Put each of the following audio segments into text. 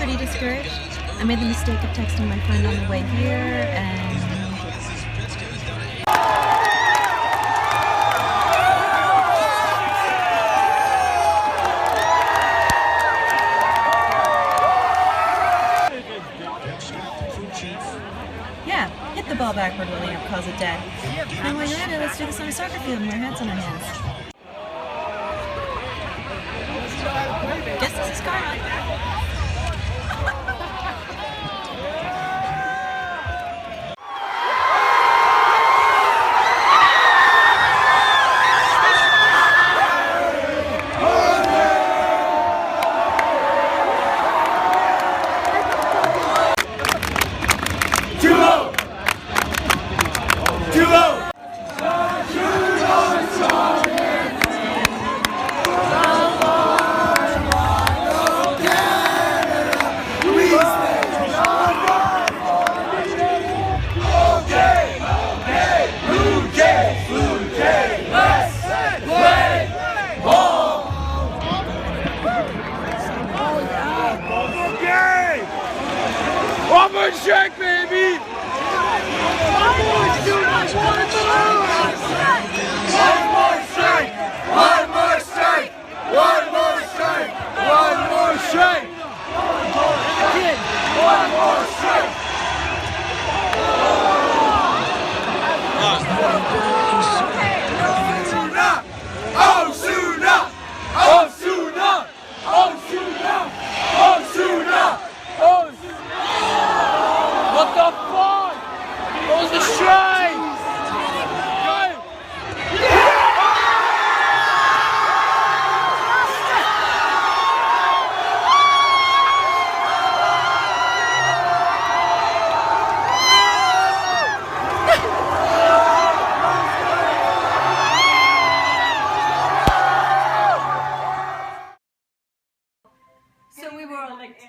pretty discouraged. I made the mistake of texting my friend on the way here, and... Yeah, hit the ball backward, William, cause it dead. And while you're at it, let's do this on a soccer field and wear hats on our hands. Guess this is karma. One more strike, baby! One more strike! One more strike! One more strike! One more strike! One more strike! One more strike! Osuna! Osuna! Osuna! Osuna! What the fuck? What was the strike? So we were all like,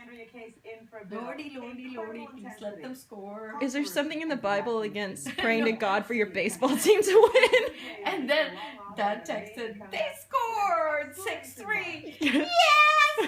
Lordy, Lordy, Lordy, please let them score. Is there something in the Bible against praying to God for your baseball team to win? And then Dad texted, they scored 6-3. Yes, they